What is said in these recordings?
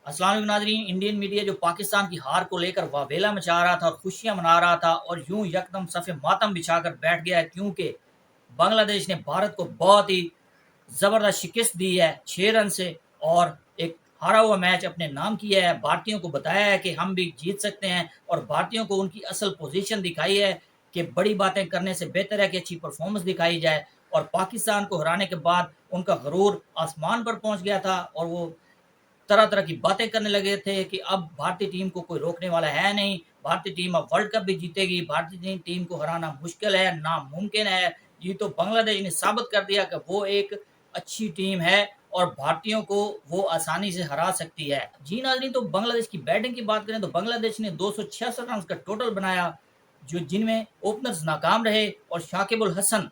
अस्सलाम वालेकुम नाज़रीन। इंडियन मीडिया जो पाकिस्तान की हार को लेकर वावेला मचा रहा था और खुशियां मना रहा था और यूं यकदम सफ़े मातम बिछाकर बैठ गया है, क्योंकि बांग्लादेश ने भारत को बहुत ही ज़बरदस्त शिकस्त दी है 6 रन से, और एक हारा हुआ मैच अपने नाम किया है। भारतीयों को बताया है कि हम भी जीत सकते हैं और भारतीयों को उनकी असल पोजीशन दिखाई है कि बड़ी बातें करने से बेहतर है कि अच्छी परफॉर्मेंस दिखाई जाए। और पाकिस्तान को हराने के बाद उनका गरूर आसमान पर पहुंच गया था और वो तरह तरह की बातें करने लगे थे कि अब भारतीय टीम को कोई रोकने वाला है नहीं, भारतीय टीम अब वर्ल्ड कप भी जीतेगी, भारतीय टीम को हराना मुश्किल है, नामुमकिन है। ये तो बांग्लादेश ने साबित कर दिया कि वो एक अच्छी टीम है और भारतीयों को वो आसानी से हरा सकती है। जी नाज़रीन, तो बांग्लादेश की बैटिंग की बात करें तो बांग्लादेश ने 266 रन का टोटल बनाया, जो जिनमें ओपनर्स नाकाम रहे और शाकिबुल हसन,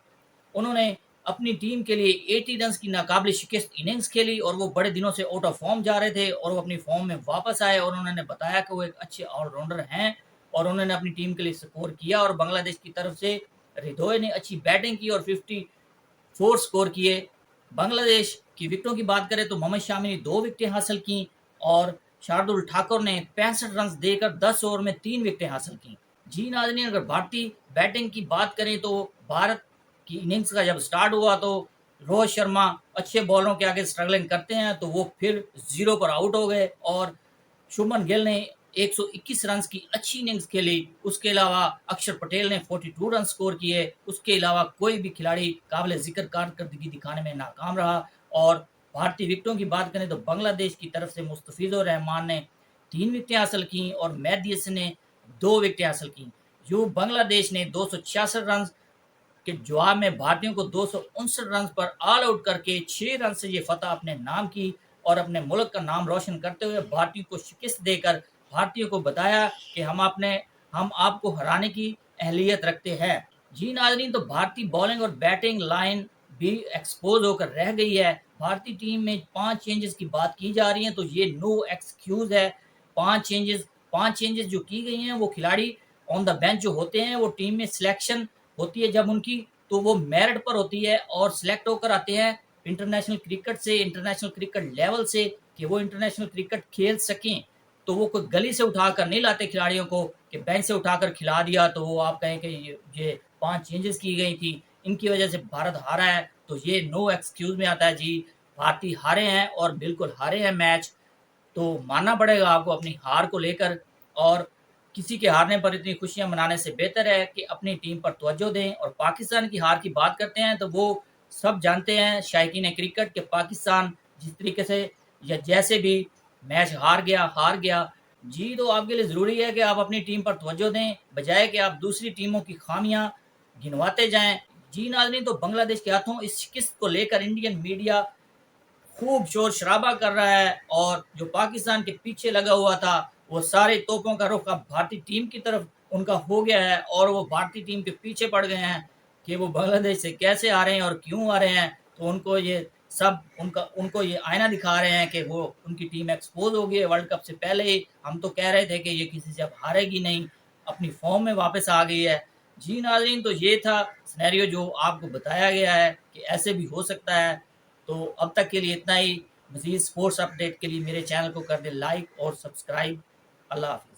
उन्होंने अपनी टीम के लिए 80 रन की नाकाबिल शिकस्त इनिंग्स खेली और वो बड़े दिनों से आउट ऑफ फॉर्म जा रहे थे और वो अपनी फॉर्म में वापस आए और उन्होंने बताया कि वो एक अच्छे ऑलराउंडर हैं और उन्होंने अपनी टीम के लिए स्कोर किया। और बांग्लादेश की तरफ से हृदय ने अच्छी बैटिंग की और 54 स्कोर किए। बांग्लादेश की विकेटों की बात करें तो मोहम्मद शामी ने 2 विकेटें हासिल की और शार्दुल ठाकुर ने 65 रन देकर 10 ओवर में 3 विकेटें हासिल की। जी नाज़रीन, अगर भारतीय बैटिंग की बात करें तो भारत की इनिंग्स का जब स्टार्ट हुआ तो रोहित शर्मा अच्छे बॉलरों के आगे स्ट्रगलिंग करते हैं तो वो फिर 0 पर आउट हो गए और शुभमन गिल ने 121 रन की अच्छी इनिंग्स खेली। उसके अलावा अक्षर पटेल ने 42 रन स्कोर किए। उसके अलावा कोई भी खिलाड़ी काबिल जिक्र कारकर्दगी दिखाने में नाकाम रहा। और भारतीय विकेटों की बात करें तो बांग्लादेश की तरफ से मुस्तफिजुर रहमान ने 3 विकेटें हासिल की और मेहदी हसन ने 2 विकेटें हासिल की। यूँ बांग्लादेश ने 266 रन के जवाब में भारतीयों को 259 रन पर ऑल आउट करके 6 रन से ये फतह अपने नाम की और अपने मुल्क का नाम रोशन करते हुए भारतीयों को शिकस्त देकर भारतीयों को बताया कि हम आपको हराने की अहलियत रखते हैं। जी नाजरीन, तो भारतीय बॉलिंग और बैटिंग लाइन भी एक्सपोज होकर रह गई है। भारतीय टीम में 5 चेंजेस की बात की जा रही है तो ये नो एक्सक्यूज है। 5 चेंजेस जो की गई हैं वो खिलाड़ी ऑन द बेंच जो होते हैं वो टीम में सिलेक्शन होती है जब उनकी, तो वो मेरिट पर होती है और सिलेक्ट होकर आते हैं इंटरनेशनल क्रिकेट से, इंटरनेशनल क्रिकेट लेवल से, कि वो इंटरनेशनल क्रिकेट खेल सकें। तो वो कोई गली से उठाकर नहीं लाते खिलाड़ियों को कि बेंच से उठाकर खिला दिया तो वो आप कहें कि ये 5 चेंजेस की गई थी, इनकी वजह से भारत हारा है, तो ये नो एक्सक्यूज में आता है। जी, भारतीय हारे हैं और बिल्कुल हारे हैं मैच, तो मानना पड़ेगा आपको अपनी हार को लेकर। और किसी के हारने पर इतनी खुशियां मनाने से बेहतर है कि अपनी टीम पर तवज्जो दें। और पाकिस्तान की हार की बात करते हैं तो वो सब जानते हैं शायकीन क्रिकेट के पाकिस्तान जिस तरीके से या जैसे भी मैच हार गया। जी, तो आपके लिए ज़रूरी है कि आप अपनी टीम पर तवज्जो दें बजाय कि आप दूसरी टीमों की खामियां गिनवाते जाएं। जी नाज़रीन, तो बांग्लादेश के हाथों इस शिकस्त को लेकर इंडियन मीडिया खूब शोर शराबा कर रहा है और जो पाकिस्तान के पीछे लगा हुआ था वो सारे तोपों का रुख अब भारतीय टीम की तरफ उनका हो गया है और वो भारतीय टीम के पीछे पड़ गए हैं कि वो बांग्लादेश से कैसे आ रहे हैं और क्यों आ रहे हैं। तो उनको ये सब उनको ये आईना दिखा रहे हैं कि वो उनकी टीम एक्सपोज हो गई है वर्ल्ड कप से पहले ही। हम तो कह रहे थे कि ये किसी से अब हारेगी नहीं, अपनी फॉर्म में वापस आ गई है। जी नाजरीन, तो ये था सिनेरियो जो आपको बताया गया है कि ऐसे भी हो सकता है। तो अब तक के लिए इतना ही। मज़ीद स्पोर्ट्स अपडेट के लिए मेरे चैनल को कर दें लाइक और सब्सक्राइब। अल्लाह हाफ़िज़।